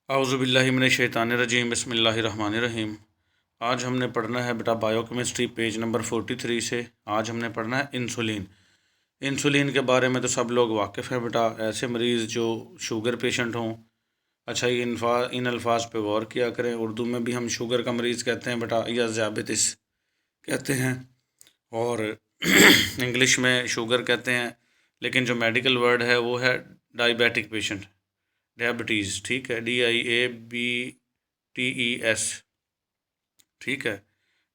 औज़ुबिल्लाहिमिनश्शैतानिर्रजीम बिस्मिल्लाहिर्रहमानिर्रहीम। आज हमने पढ़ना है बेटा बायोकेमिस्ट्री पेज नंबर 43 से। आज हमने पढ़ना है इंसुलिन। इंसुलिन के बारे में तो सब लोग वाकिफ़ हैं बेटा। ऐसे मरीज़ जो शुगर पेशेंट हों, अच्छा ये इन अल्फाज पे गौर किया करें। उर्दू में भी हम शुगर का मरीज़ कहते हैं बेटा, या ज़ियाबितिस कहते हैं, और इंग्लिश में शुगर कहते हैं, लेकिन जो मेडिकल वर्ड है वो है डायबिटिक पेशेंट, डायबिटीज़, ठीक है, DIABTES, ठीक है,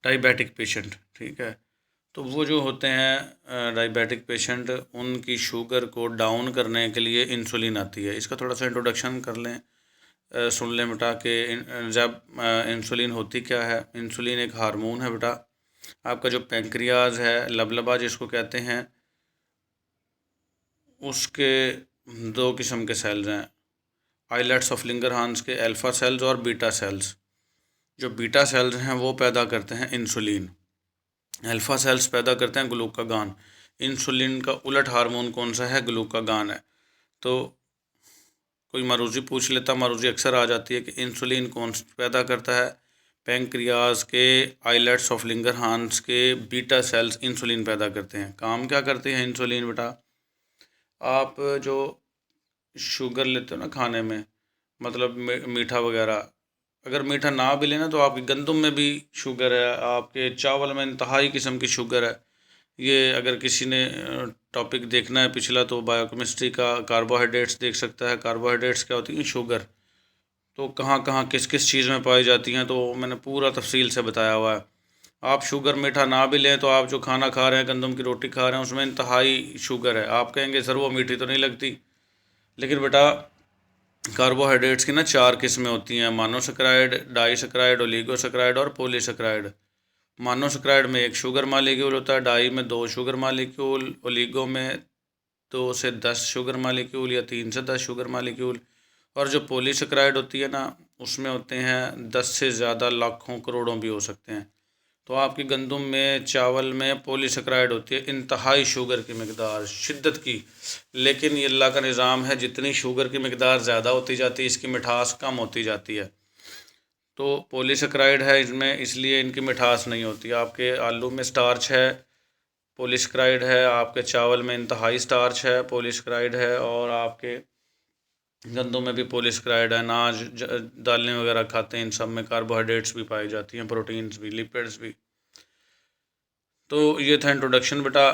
डायबिटिक पेशेंट, ठीक है। तो वो जो होते हैं डायबिटिक पेशेंट, उनकी शुगर को डाउन करने के लिए इंसुलिन आती है। इसका थोड़ा सा इंट्रोडक्शन कर लें, सुन लें बेटा कि जब इंसुलिन होती क्या है। इंसुलिन एक हार्मोन है बेटा। आपका जो पेंक्रियाज है, लबलबा जिसको कहते हैं, उसके दो किस्म के सेल्स हैं, आइलेट्स ऑफ लिंगरहांस के, अल्फ़ा सेल्स और बीटा सेल्स। जो बीटा सेल्स हैं वो पैदा करते हैं इंसुलिन, अल्फ़ा सेल्स पैदा करते हैं ग्लूकागान। इंसुलिन का उलट हार्मोन कौन सा है? ग्लूकागान है। तो कोई मारूजी पूछ लेता, मारूजी अक्सर आ जाती है कि इंसुलिन कौन पैदा करता है? पेंक्रियाज के आइलेट्स ऑफ लिंगरहांस के बीटा सेल्स इंसुलिन पैदा करते हैं। काम क्या करते हैं इंसुलिन बेटा? आप जो शुगर लेते हो ना खाने में, मतलब मीठा वगैरह, अगर मीठा ना भी लेना तो आपकी गंदम में भी शुगर है, आपके चावल में इंतहाई किस्म की शुगर है। ये अगर किसी ने टॉपिक देखना है पिछला, तो बायोकेमिस्ट्री का कार्बोहाइड्रेट्स देख सकता है। कार्बोहाइड्रेट्स क्या होती हैं? शुगर। तो कहाँ कहाँ किस किस चीज़ में पाई जाती हैं, तो मैंने पूरा तफसील से बताया हुआ है। आप शुगर मीठा ना भी लें तो आप जो खाना खा रहे हैं, गंदम की रोटी खा रहे हैं, उसमें इंतहाई शुगर है। आप कहेंगे सर वो मीठी तो नहीं लगती, लेकिन बेटा कार्बोहाइड्रेट्स की ना 4 किस्में होती हैं, मोनोसेकेराइड, डाइसेकेराइड, ओलिगोसेकेराइड और पॉलीसेकेराइड। मोनोसेकेराइड में एक शुगर मालिक्यूल होता है, डाई में 2 शुगर मालिक्यूल, ओलिगो में 2 से 10 शुगर मालिक्यूल या 3 से 10 शुगर मालिक्यूल, और जो पॉलीसेकेराइड होती है ना, उसमें होते हैं 10 से ज़्यादा, लाखों करोड़ों भी हो सकते हैं। तो आपकी गंदम में, चावल में पॉलीसेकेराइड होती है, इंतहाई शुगर की मकदार, शिद्दत की। लेकिन ये अल्लाह का निज़ाम है, जितनी शुगर की मकदार ज़्यादा होती जाती है, इसकी मिठास कम होती जाती है। तो पॉलीसेकेराइड है इसमें, इसलिए इनकी मिठास नहीं होती। आपके आलू में स्टार्च है, पॉलीसेकेराइड है, आपके चावल में इंतहाई स्टार्च है, पॉलीसेकेराइड है, और आपके गंदों में भी पॉलीसेकेराइड है। अनाज, दालें वगैरह खाते हैं, इन सब में कार्बोहाइड्रेट्स भी पाई जाती हैं, प्रोटीन्स भी, लिपिड्स भी। तो ये था इंट्रोडक्शन बेटा।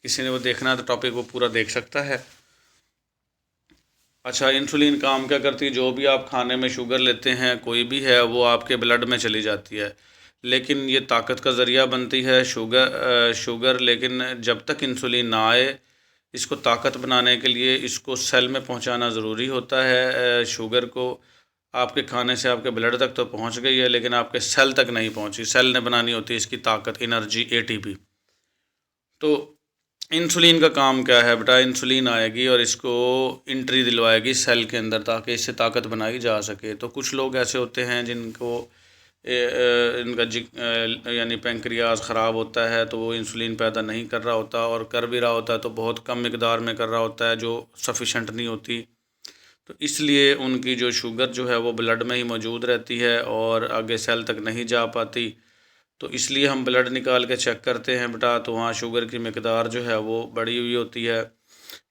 किसी ने वो देखना है तो टॉपिक वो पूरा देख सकता है। अच्छा, इंसुलिन काम क्या करती है? जो भी आप खाने में शुगर लेते हैं, कोई भी है, वो आपके ब्लड में चली जाती है, लेकिन ये ताकत का ज़रिया बनती है शुगर। लेकिन जब तक इंसुलिन ना आए, इसको ताकत बनाने के लिए इसको सेल में पहुंचाना ज़रूरी होता है। शुगर को आपके खाने से आपके ब्लड तक तो पहुंच गई है, लेकिन आपके सेल तक नहीं पहुंची। सेल ने बनानी होती है इसकी ताकत, एनर्जी, ATP। तो इंसुलिन का काम क्या है बेटा? इंसुलिन आएगी और इसको एंट्री दिलवाएगी सेल के अंदर, ताकि इससे ताकत बनाई जा सके। तो कुछ लोग ऐसे होते हैं जिनको इनका यानी पेंक्रियाज ख़राब होता है, तो वो इंसुलिन पैदा नहीं कर रहा होता, और कर भी रहा होता है तो बहुत कम मिकदार में कर रहा होता है, जो सफिशेंट नहीं होती। तो इसलिए उनकी जो शुगर जो है वो ब्लड में ही मौजूद रहती है और आगे सेल तक नहीं जा पाती। तो इसलिए हम ब्लड निकाल के चेक करते हैं बेटा, तो वहाँ शुगर की मकदार जो है वो बढ़ी हुई होती है।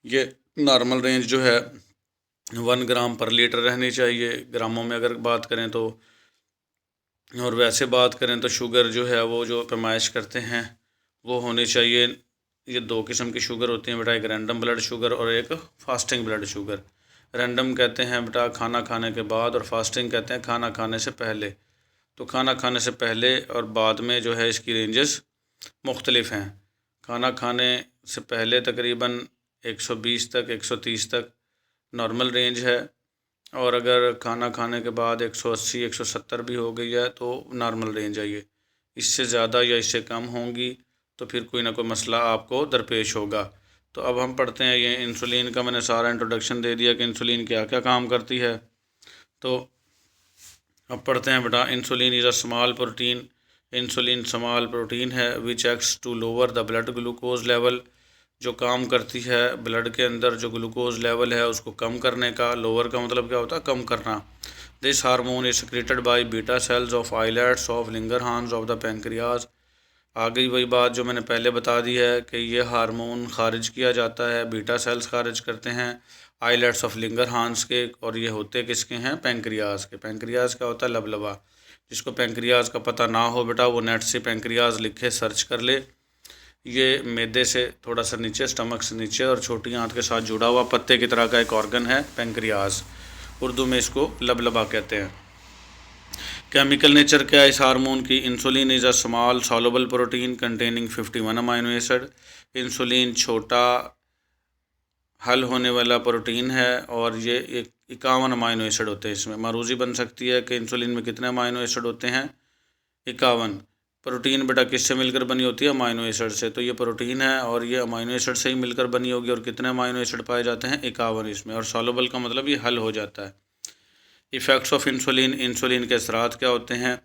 ये नॉर्मल रेंज जो है 1 ग्राम पर लीटर रहनी चाहिए, ग्रामों में अगर बात करें तो। और वैसे बात करें तो शुगर जो है वो जो पैमाइश करते हैं वो होनी चाहिए। ये 2 किस्म की शुगर होती हैं बेटा, एक रैंडम ब्लड शुगर और एक फास्टिंग ब्लड शुगर। रैंडम कहते हैं बेटा खाना खाने के बाद, और फास्टिंग कहते हैं खाना खाने से पहले। तो खाना खाने से पहले और बाद में जो है इसकी रेंजेस मुख्तलिफ हैं। खाना खाने से पहले तकरीबन 120 तक, 130 तक नॉर्मल रेंज है, और अगर खाना खाने के बाद 180, 170 भी हो गई है तो नॉर्मल रेंज है ये। इससे ज़्यादा या इससे कम होंगी तो फिर कोई ना कोई मसला आपको दरपेश होगा। तो अब हम पढ़ते हैं, ये इंसुलिन का मैंने सारा इंट्रोडक्शन दे दिया कि इंसुलिन क्या क्या काम करती है। तो अब पढ़ते हैं बेटा, insulin is a small protein. Insulin small protein है which acts to lower the blood glucose level. जो काम करती है ब्लड के अंदर जो ग्लूकोज लेवल है उसको कम करने का। लोअर का मतलब क्या होता है, कम करना। This hormone is secreted by beta cells of islets of Langerhans of the pancreas. आ गई वही बात जो मैंने पहले बता दी है कि ये हार्मोन खारिज किया जाता है, बीटा सेल्स खारिज करते हैं आइलेट्स ऑफ लिंगरहांस के, और ये होते किसके हैं, पैंक्रियाज के। पैंक्रियाज क्या होता है, लबलबा। जिसको पैंक्रियाज का पता ना हो बेटा वो नेट से पैंक्रियाज लिखे सर्च कर ले। ये मैदे से थोड़ा सा नीचे, स्टमक से नीचे और छोटी आंत के साथ जुड़ा हुआ पत्ते की तरह का एक ऑर्गन है पैंक्रियाज। उर्दू में इसको लबलबा कहते हैं। केमिकल नेचर क्या है इस हार्मोन की? Insulin is a small soluble protein containing 51 amino acid. Insulin छोटा हल होने वाला प्रोटीन है और ये 51 अमाइनो एसिड होते हैं इसमें। मारूजी बन सकती है कि इंसुलिन में कितने अमाइनो एसिड होते हैं, 51। प्रोटीन बेटा किससे मिलकर बनी होती है, अमाइनो एसिड से। तो ये प्रोटीन है और ये अमाइनो एसिड से ही मिलकर बनी होगी। और कितने अमाइनो एसिड पाए जाते हैं, 51 इसमें। और सॉल्युबल का मतलब ये हल हो जाता है। इफ़ेक्ट्स ऑफ इंसुलिन, इंसुलिन के असरात क्या होते हैं?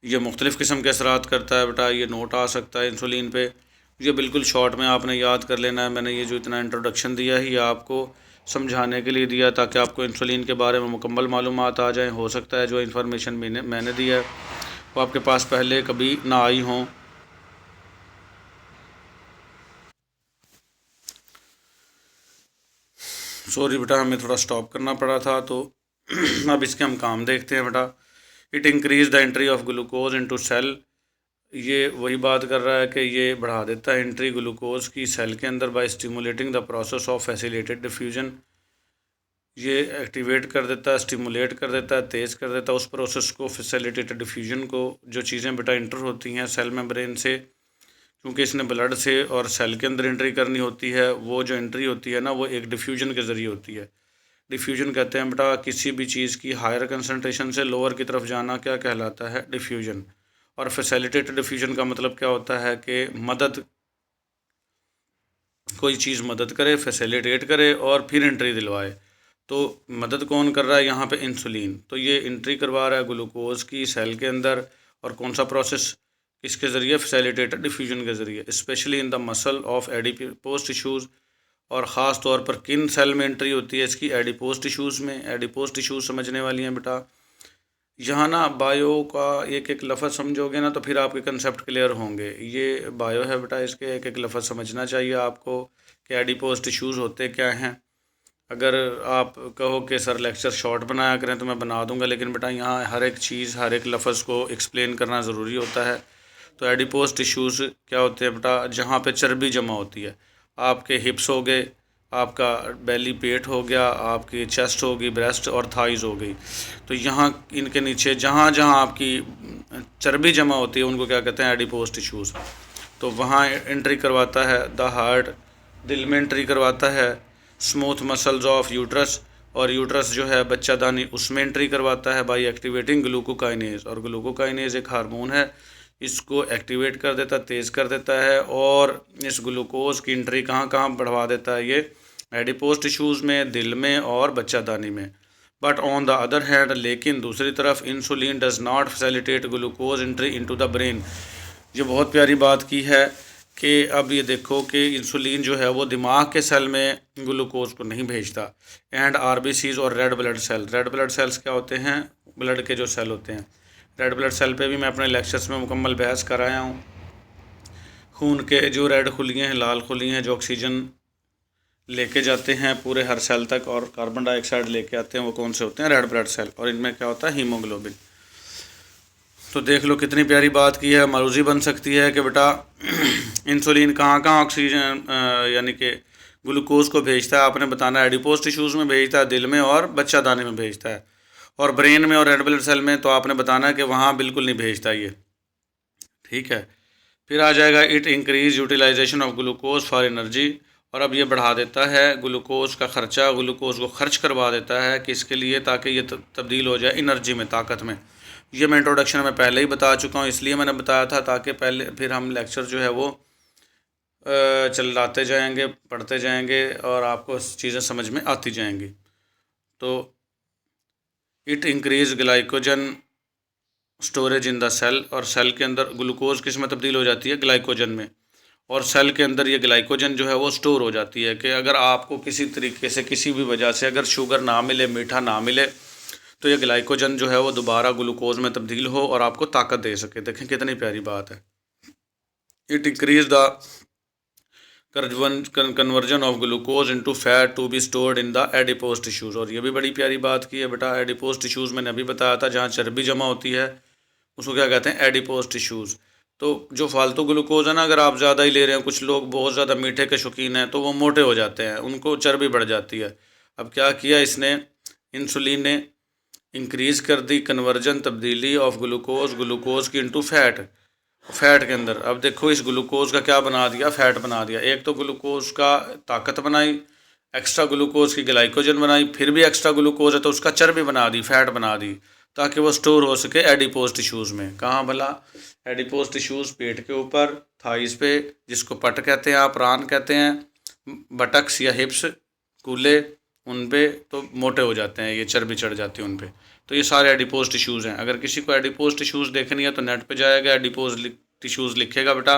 ये मुख्तलिफ़ किस्म के असरात करता है बेटा, ये नोट आ सकता है इंसुलिन पे। ये बिल्कुल शॉर्ट में आपने याद कर लेना है। मैंने ये जो इतना इंट्रोडक्शन दिया है ये आपको समझाने के लिए दिया ताकि आपको इंसुलिन के बारे में मुकम्मल मालूमात आ जाएँ। हो सकता है जो इन्फॉर्मेशन मैंने दी है वो आपके पास पहले कभी ना आई हों। सॉरी बेटा, हमें थोड़ा स्टॉप करना पड़ा था। तो अब इसके हम काम देखते हैं बेटा। It increase the entry of glucose into cell. ये वही बात कर रहा है कि ये बढ़ा देता है एंट्री ग्लूकोज की सेल के अंदर by stimulating the process of facilitated diffusion. ये एक्टिवेट कर देता है, स्टिमुलेट कर देता है, तेज़ कर देता है उस प्रोसेस को, फैसिलिटेटेड डिफ्यूजन को। जो चीज़ें बेटा इंटर होती हैं सेल मेम्ब्रेन से, क्योंकि इसने ब्लड से और सेल के अंदर एंट्री करनी होती है, वो जो एंट्री होती है ना वो एक डिफ्यूजन के ज़रिए होती है। डिफ्यूजन कहते हैं बेटा किसी भी चीज़ की हायर कंसनट्रेशन से लोअर की तरफ जाना, क्या कहलाता है, डिफ्यूजन। और फैसिलिटेटेड डिफ्यूजन का मतलब क्या होता है कि मदद, कोई चीज़ मदद करे, फैसिलिटेट करे और फिर एंट्री दिलवाए। तो मदद कौन कर रहा है यहाँ पे, इंसुलिन। तो ये एंट्री करवा रहा है ग्लूकोज की सेल के अंदर। और कौन सा प्रोसेस, किसके ज़रिए, फैसिलिटेटेड डिफ्यूजन के ज़रिए। Specially in the muscle of adipose tissues. और ख़ास तौर पर किन सेल में एंट्री होती है इसकी, एडिपोज टिश्यूज़ में। एडिपोज टिश्यूज़ समझने वाली हैं बेटा। यहाँ ना बायो का एक एक लफ्ज़ समझोगे ना तो फिर आपके कंसेप्ट क्लियर होंगे। ये बायो है बेटा, इसके एक एक लफ्ज़ समझना चाहिए आपको कि एडिपोज टिश्यूज़ होते क्या हैं। अगर आप कहो कि सर लेक्चर शॉर्ट बनाया करें तो मैं बना दूंगा, लेकिन बेटा यहाँ हर एक चीज़, हर एक लफ्ज़ को एक्सप्लेन करना ज़रूरी होता है। तो एडिपोज टिश्यूज़ क्या होते हैं बेटा, जहाँ पे चर्बी जमा होती है। आपके हिप्स हो गए, आपका बेली पेट हो गया, आपकी चेस्ट होगी, ब्रेस्ट और थाइज़ हो गई। तो यहाँ इनके नीचे जहाँ जहाँ आपकी चर्बी जमा होती है उनको क्या कहते हैं, एडिपोज टिश्यूज़। तो वहाँ एंट्री करवाता है द हार्ट, दिल में एंट्री करवाता है स्मूथ मसल्स ऑफ यूट्रस। और यूट्रस जो है बच्चादानी, उसमें एंट्री करवाता है बाई एक्टिवेटिंग ग्लूकोकाइनेज। और ग्लूकोकाइनेज एक हार्मोन है, इसको एक्टिवेट कर देता, तेज़ कर देता है। और इस ग्लूकोज की एंट्री कहाँ कहाँ बढ़वा देता है, ये एडिपोज टिश्यूज़ में, दिल में और बच्चादानी में। But on the other hand, लेकिन दूसरी तरफ insulin does not facilitate glucose entry into the brain. ये बहुत प्यारी बात की है कि अब ये देखो कि इंसुलिन जो है वो दिमाग के सेल में ग्लूकोज को नहीं भेजता। एंड आरबीसीज और red blood cell, red blood cells क्या होते हैं, ब्लड के जो सेल होते हैं। रेड ब्लड सेल पे भी मैं अपने लेक्चर्स में मुकम्मल बहस कराया हूँ। खून के जो रेड खुलियाँ हैं, लाल खुलियाँ हैं, जो ऑक्सीजन लेके जाते हैं पूरे हर सेल तक और कार्बन डाइऑक्साइड लेके आते हैं, वो कौन से होते हैं, रेड ब्लड सेल। और इनमें क्या होता है, हीमोग्लोबिन। तो देख लो कितनी प्यारी बात की है। मारूजी बन सकती है कि बेटा इंसुलिन कहाँ कहाँ ऑक्सीजन यानी कि ग्लूकोज को भेजता है। आपने बताना है एडिपोज टिश्यूज़ में भेजता है, दिल में और बच्चादानी में भेजता है। और ब्रेन में और रेड ब्लड सेल में तो आपने बताना है कि वहाँ बिल्कुल नहीं भेजता ये, ठीक है। फिर आ जाएगा it increase utilization of glucose for energy. और अब ये बढ़ा देता है ग्लूकोज का ख़र्चा, ग्लूकोज को खर्च करवा देता है किसके लिए, ताकि ये तब्दील हो जाए एनर्जी में, ताकत में। ये मैं इंट्रोडक्शन में पहले ही बता चुका हूँ, इसलिए मैंने बताया था ताकि पहले फिर हम लेक्चर जो है वो चलाते जाएंगे, पढ़ते जाएंगे और आपको चीज़ें समझ में आती जाएंगी। तो it increase glycogen storage in the cell. और सेल के अंदर ग्लूकोज किस में तब्दील हो जाती है, ग्लाइकोजन में। और सेल के अंदर ये ग्लाइकोजन जो है वो स्टोर हो जाती है कि अगर आपको किसी तरीके से किसी भी वजह से अगर शुगर ना मिले, मीठा ना मिले, तो ये ग्लाइकोजन जो है वो दोबारा ग्लूकोज में तब्दील हो और आपको ताकत दे सके। देखें कितनी प्यारी बात है। It increase the conversion of glucose into fat to be stored in the adipose tissues. और ये भी बड़ी प्यारी बात की है बेटा, एडिपोज टिश्यूज़ मैंने अभी बताया था, जहाँ चर्बी जमा होती है उसको क्या कहते हैं, एडिपोज टिश्यूज़। तो जो फालतू ग्लूकोज है ना, अगर आप ज़्यादा ही ले रहे हैं, कुछ लोग बहुत ज़्यादा मीठे के शौकीन हैं तो वो मोटे हो जाते हैं, उनको चर्बी बढ़ जाती है। अब क्या किया इसने, इंसुलिन ने इंक्रीज़ कर दी कन्वर्जन, तब्दीली ऑफ ग्लूकोज की इंटू फैट के अंदर। अब देखो इस ग्लूकोज का क्या बना दिया, फैट बना दिया। एक तो ग्लूकोज का ताकत बनाई, एक्स्ट्रा ग्लूकोज की ग्लाइकोजन बनाई, फिर भी एक्स्ट्रा ग्लूकोज है तो उसका चर्बी बना दी, फैट बना दी, ताकि वो स्टोर हो सके एडिपोज टिश्यूज़ में। कहाँ भला, एडिपोज टिश्यूज़ पेट के ऊपर, थाइस पे, जिसको पट कहते हैं, आप रान कहते हैं, बटक्स या हिप्स, कूल्हे, उन पे तो मोटे हो जाते हैं, ये चर्बी चढ़ जाती है उन पे। तो ये सारे एडिपोज टिश्यूज़ हैं। अगर किसी को एडिपोज टिश्यूज़ देखनी है तो नेट पे जाएगा, एडिपोज टिश्यूज़ लिखेगा बेटा,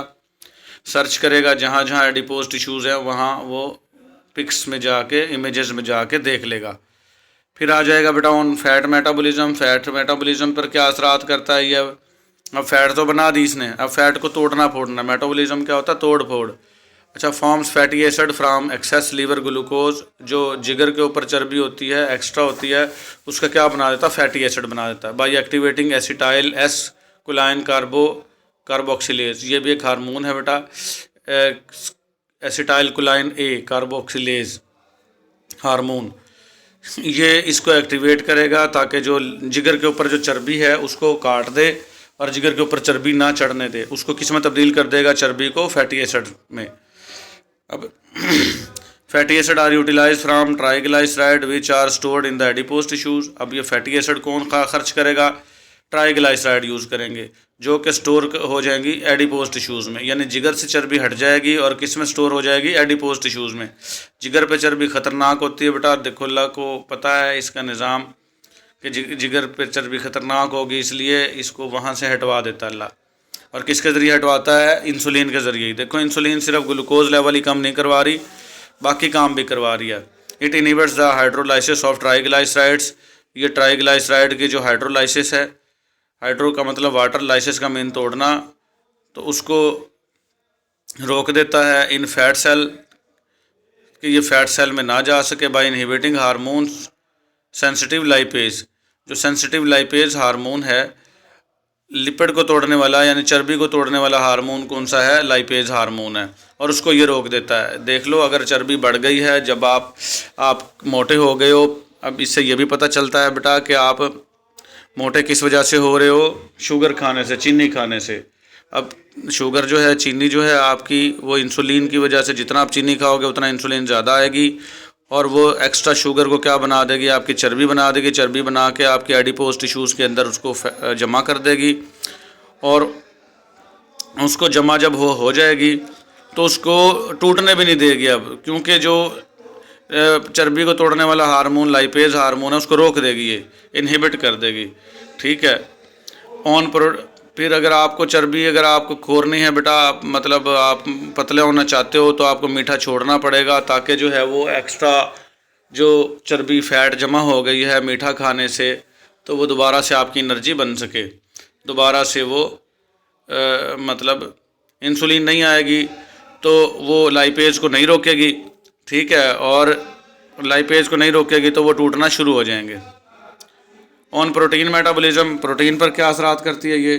सर्च करेगा, जहाँ जहाँ एडिपोज टिश्यूज़ हैं वहाँ वो पिक्स में जाके, इमेजेस में जाके देख लेगा। फिर आ जाएगा बेटा on fat metabolism. Fat metabolism पर क्या असरात करता है ये। अब फैट तो बना दी इसने, अब फैट को तोड़ना फोड़ना। मेटाबॉलिज्म क्या होता है, तोड़ फोड़। अच्छा, forms fatty acid from excess liver glucose. जो जिगर के ऊपर चर्बी होती है, एक्स्ट्रा होती है, उसका क्या बना देता है, फैटी एसिड बना देता है, by activating acetyl S कोलाइन carboxylase. ये भी एक हार्मोन है बेटा, एसिटाइल कोलाइन ए कार्बोक्सिलेज हार्मोन। ये इसको एक्टिवेट करेगा ताकि जो जिगर के ऊपर जो चर्बी है उसको काट दे और जिगर के ऊपर चर्बी ना चढ़ने दे, उसको किस में तब्दील कर देगा, चर्बी को फैटी एसिड में। अब fatty acid are utilize from triglyceride which are stored in the adipose tissues. अब ये फैटी एसिड कौन खर्च करेगा, ट्राइग्लाइसराइड यूज़ करेंगे, जो कि स्टोर हो जाएंगी एडिपोज टिश्यूज़ में। यानी जिगर से चर्बी हट जाएगी और किस में स्टोर हो जाएगी, एडिपोज टिश्यूज़ में। जिगर पे चर्बी ख़तरनाक होती है बेटा, देखो अल्लाह को पता है इसका निज़ाम कि जिगर पे चर्बी ख़तरनाक होगी, इसलिए इसको वहाँ से हटवा देता अल्लाह। और किसके ज़रिए हटवाता है, इंसुलिन के ज़रिए। देखो इंसुलिन सिर्फ ग्लूकोज लेवल ही कम नहीं करवा रही, बाकी काम भी करवा रही है। It inhibits the hydrolysis of triglycerides. ये ट्राइग्लाइसराइड की जो हाइड्रोलाइसिस है, हाइड्रो का मतलब वाटर, लाइसिस का मेन तोड़ना, तो उसको रोक देता है इन फैट सेल, कि ये फैट सेल में ना जा सके, by inhibiting hormones sensitive lipase. जो सेंसिटिव लाइपेज हार्मोन है, लिपिड को तोड़ने वाला यानी चर्बी को तोड़ने वाला हार्मोन कौन सा है, लाइपेज हार्मोन है, और उसको ये रोक देता है। देख लो अगर चर्बी बढ़ गई है, जब आप मोटे हो गए हो, अब इससे ये भी पता चलता है बेटा कि आप मोटे किस वजह से हो रहे हो, शुगर खाने से, चीनी खाने से। अब शुगर जो है, चीनी जो है आपकी, वो इंसुलिन की वजह से, जितना आप चीनी खाओगे उतना इंसुलिन ज़्यादा आएगी, और वो एक्स्ट्रा शुगर को क्या बना देगी, आपकी चर्बी बना देगी। चर्बी बना के आपके एडिपोज टिश्यूज़ के अंदर उसको जमा कर देगी, और उसको जमा जब हो जाएगी तो उसको टूटने भी नहीं देगी अब, क्योंकि जो चर्बी को तोड़ने वाला हार्मोन, लाइपेज हार्मोन है, उसको रोक देगी, ये इनहिबिट कर देगी। ठीक है। फिर अगर आपको चर्बी, अगर आपको खोरनी है बेटा, मतलब आप पतले होना चाहते हो, तो आपको मीठा छोड़ना पड़ेगा, ताकि जो है वो एक्स्ट्रा जो चर्बी फैट जमा हो गई है मीठा खाने से, तो वो दोबारा से आपकी एनर्जी बन सके, दोबारा से वो मतलब इंसुलिन नहीं आएगी तो वो लाइपेज को नहीं रोकेगी। ठीक है, और लाइपेज को नहीं रोकेगी तो वो टूटना शुरू हो जाएंगे। ऑन प्रोटीन मेटाबॉलिज्म, प्रोटीन पर क्या असरात करती है ये।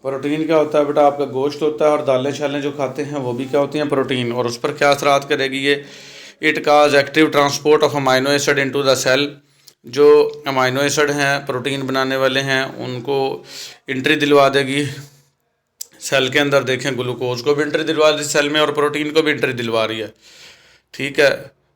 प्रोटीन क्या होता है बेटा, आपका गोश्त होता है, और दालें शालें जो खाते हैं वो भी क्या होती हैं, प्रोटीन। और उस पर क्या असरात करेगी ये, it cause active transport of amino acid into the cell. जो अमाइनो एसिड हैं, प्रोटीन बनाने वाले हैं, उनको एंट्री दिलवा देगी सेल के अंदर। देखें ग्लूकोज को भी एंट्री दिलवा दी सेल में, और प्रोटीन को भी एंट्री दिलवा रही है। ठीक है,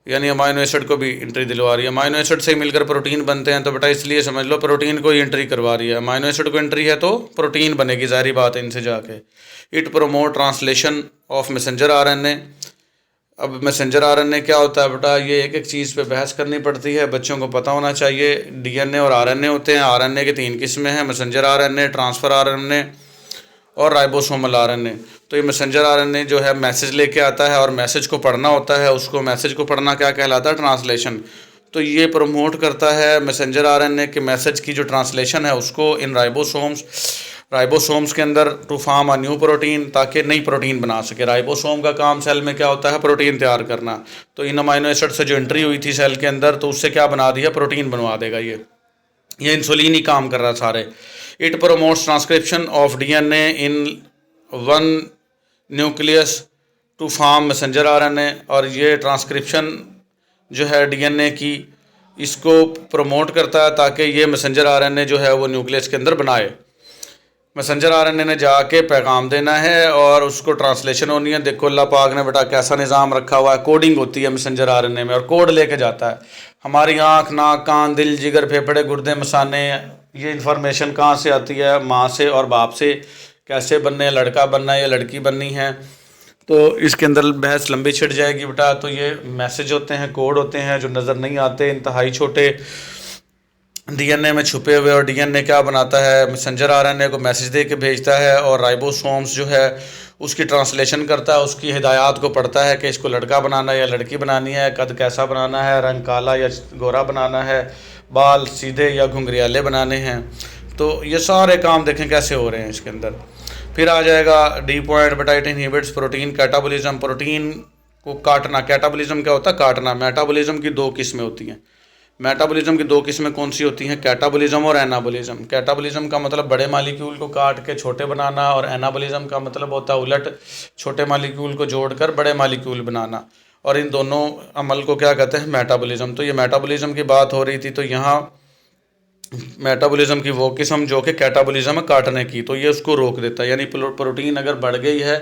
यानी अमाइनो एसिड को भी एंट्री दिलवा रही है। अमाइनो एसिड से मिलकर प्रोटीन बनते हैं, तो बेटा इसलिए समझ लो प्रोटीन को ही एंट्री करवा रही है। अमाइनो एसिड को एंट्री है तो प्रोटीन बनेगी, जारी बात है इनसे जाके। It promote translation of messenger RNA. अब मैसेंजर आरएनए क्या होता है बेटा, ये एक एक चीज़ पे बहस करनी पड़ती है, बच्चों को पता होना चाहिए। डीएनए और आरएनए होते हैं। आरएनए के 3 किस्में हैं, मैसेंजर आरएनए, ट्रांसफ़र आरएनए और राइबोसोमल आरएनए। तो ये मैसेंजर आरएनए जो है मैसेज लेके आता है और मैसेज को पढ़ना होता है, उसको मैसेज को पढ़ना क्या कहलाता है, ट्रांसलेशन। तो ये प्रमोट करता है मैसेंजर आरएनए के मैसेज की जो ट्रांसलेशन है उसको इन राइबोसोम्स के अंदर to form a new protein, ताकि नई प्रोटीन बना सके। राइबोसोम का काम सेल में क्या होता है, प्रोटीन तैयार करना। तो इन अमाइनो एसिड से जो एंट्री हुई थी सेल के अंदर, तो उससे क्या बना दिया, प्रोटीन बनवा देगा। ये इंसुलिन ही काम कर रहा है सारे। It promotes transcription of DNA in one nucleus to form messenger RNA. और ये ट्रांसक्रिप्शन जो है डीएनए की, इसको प्रमोट करता है ताकि ये मैसेंजर आरएनए जो है वो न्यूक्लियस के अंदर बनाए। मैसेंजर आरएनए ने जाके पैगाम देना है और उसको ट्रांसलेशन होनी है। देखो अल्लाह पाक ने बेटा कैसा निज़ाम रखा हुआ है, कोडिंग होती है मैसेंजर आरएनए में और कोड लेके जाता है। हमारी आँख, नाक, कान, दिल, जिगर, फेफड़े, गुर्दे, मसाने, ये इन्फॉर्मेशन कहाँ से आती है, माँ से और बाप से। कैसे बनने, लड़का बनना है या लड़की बननी है, तो इसके अंदर बहस लंबी छिड़ जाएगी बेटा। तो ये मैसेज होते हैं, कोड होते हैं जो नज़र नहीं आते, इंतहाई छोटे, डीएनए में छुपे हुए। और डीएनए क्या बनाता है, मैसेंजर आरएनए को मैसेज दे के भेजता है और राइबोसोम्स जो है उसकी ट्रांसलेशन करता है, उसकी हिदायत को पढ़ता है कि इसको लड़का बनाना है या लड़की बनानी है, कद कैसा बनाना है, रंग काला या गोरा बनाना है, बाल सीधे या घुंघरियाले बनाने हैं। तो ये सारे काम देखें कैसे हो रहे हैं इसके अंदर। फिर आ जाएगा डी पॉइंट बेटा, it inhibits protein catabolism. Protein को काटना, कैटाबॉलिज्म क्या होता है, काटना। मेटाबॉलिज्म की 2 किस्में होती हैं। मेटाबॉलिज्म की 2 किस्में कौन सी होती हैं, कैटाबॉलिज्म और एनाबॉलिज्म। कैटाबॉलिज्म का मतलब बड़े मालिक्यूल को काट के छोटे बनाना, और एनाबॉलिज्म का मतलब होता है उलट, छोटे मालिक्यूल को जोड़कर बड़े मालिक्यूल बनाना। और इन दोनों अमल को क्या कहते हैं, मेटाबॉलिज्म। तो ये मेटाबॉलिज्म की बात हो रही थी, तो यहाँ मेटाबॉलिज्म की वो किस्म जो कि कैटाबॉलिज्म है काटने की, तो ये उसको रोक देता है। यानी प्रोटीन अगर बढ़ गई है,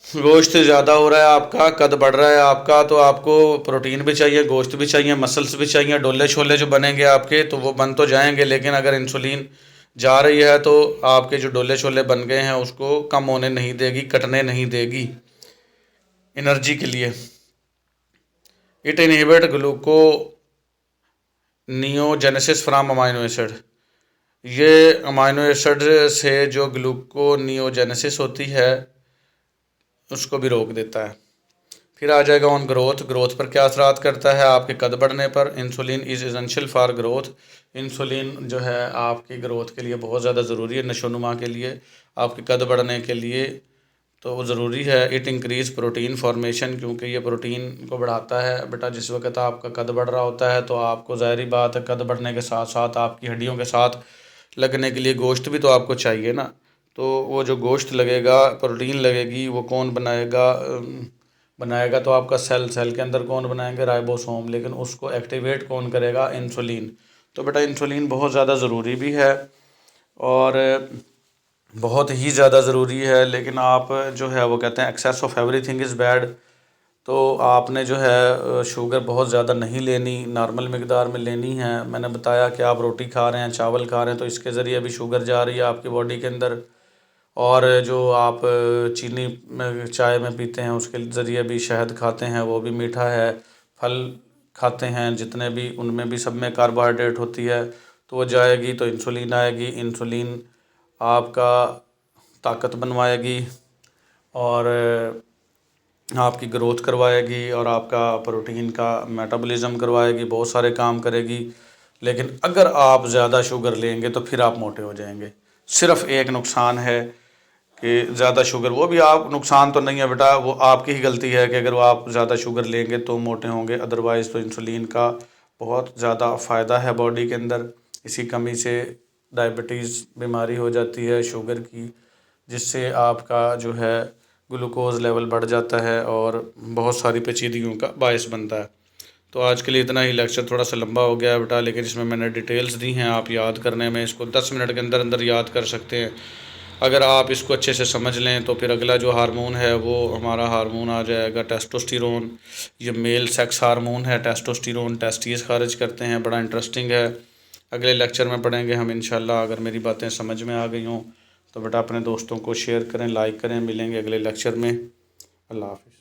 गोश्त ज़्यादा हो रहा है आपका, कद बढ़ रहा है आपका, तो आपको प्रोटीन भी चाहिए, गोश्त भी चाहिए, मसल्स भी चाहिए, डोले छोले जो बनेंगे आपके तो वो बन तो जाएंगे। लेकिन अगर इंसुलिन जा रही है तो आपके जो डोले छोले बन गए हैं उसको कम होने नहीं देगी, कटने नहीं देगी एनर्जी के लिए। It inhibit gluconeogenesis from amino acid. ये अमाइनो एसिड से जो ग्लूकोनियोजेनेसिस होती है उसको भी रोक देता है। फिर आ जाएगा ऑन ग्रोथ। ग्रोथ पर क्या असरात करता है, आपके कद बढ़ने पर। Insulin is essential for growth. Insulin जो है आपकी ग्रोथ के लिए बहुत ज़्यादा ज़रूरी है, नशोनुमा के लिए, आपके कद बढ़ने के लिए तो वो ज़रूरी है। इट इंक्रीज़ प्रोटीन फॉर्मेशन, क्योंकि ये प्रोटीन को बढ़ाता है बेटा। जिस वक्त आपका कद बढ़ रहा होता है तो आपको ज़ाहिरी बात है कद बढ़ने के साथ साथ आपकी हड्डियों के साथ लगने के लिए गोश्त भी तो आपको चाहिए ना। तो वो जो गोश्त लगेगा, प्रोटीन लगेगी, वो कौन बनाएगा तो आपका सेल के अंदर कौन बनाएंगे, राइबोसोम। लेकिन उसको एक्टिवेट कौन करेगा, इंसुलिन। तो बेटा इंसुलिन बहुत ज़्यादा ज़रूरी भी है और बहुत ही ज़्यादा ज़रूरी है। लेकिन आप जो है वो कहते हैं excess of everything is bad. तो आपने जो है शुगर बहुत ज़्यादा नहीं लेनी, नॉर्मल मिकदार में लेनी है। मैंने बताया कि आप रोटी खा रहे हैं, चावल खा रहे हैं, तो इसके ज़रिए भी शुगर जा रही है आपकी बॉडी के अंदर। और जो आप चीनी में चाय में पीते हैं उसके ज़रिए भी, शहद खाते हैं वो भी मीठा है, फल खाते हैं जितने भी, उनमें भी सब में कार्बोहाइड्रेट होती है, तो वो जाएगी तो इंसुलिन आएगी। इंसुलिन आपका ताकत बनवाएगी और आपकी ग्रोथ करवाएगी और आपका प्रोटीन का मेटाबॉलिज्म करवाएगी, बहुत सारे काम करेगी। लेकिन अगर आप ज़्यादा शुगर लेंगे तो फिर आप मोटे हो जाएंगे। सिर्फ़ एक नुकसान है कि ज़्यादा शुगर, वो भी आप नुकसान तो नहीं है बेटा, वो आपकी ही गलती है कि अगर वो आप ज़्यादा शुगर लेंगे तो मोटे होंगे। अदरवाइज़ तो इंसुलिन का बहुत ज़्यादा फ़ायदा है बॉडी के अंदर। इसी कमी से डायबिटीज़ बीमारी हो जाती है शुगर की, जिससे आपका जो है ग्लूकोज़ लेवल बढ़ जाता है और बहुत सारी पेचीदगियों का बायस बनता है। तो आज के लिए इतना ही। लेक्चर थोड़ा सा लंबा हो गया है बेटा, लेकिन इसमें मैंने डिटेल्स दी हैं, आप याद करने में इसको 10 मिनट के अंदर अंदर याद कर सकते हैं। अगर आप इसको अच्छे से समझ लें तो फिर अगला जो हार्मोन है वो हमारा हार्मोन आ जाएगा टेस्टोस्टेरोन। ये मेल सेक्स हार्मोन है टेस्टोस्टेरोन, टेस्टीज खारिज करते हैं, बड़ा इंटरेस्टिंग है। अगले लेक्चर में पढ़ेंगे हम इंशाल्लाह। अगर मेरी बातें समझ में आ गई हों तो बेटा अपने दोस्तों को शेयर करें, लाइक करें। मिलेंगे अगले लेक्चर में। अल्लाह हाफ़िज़।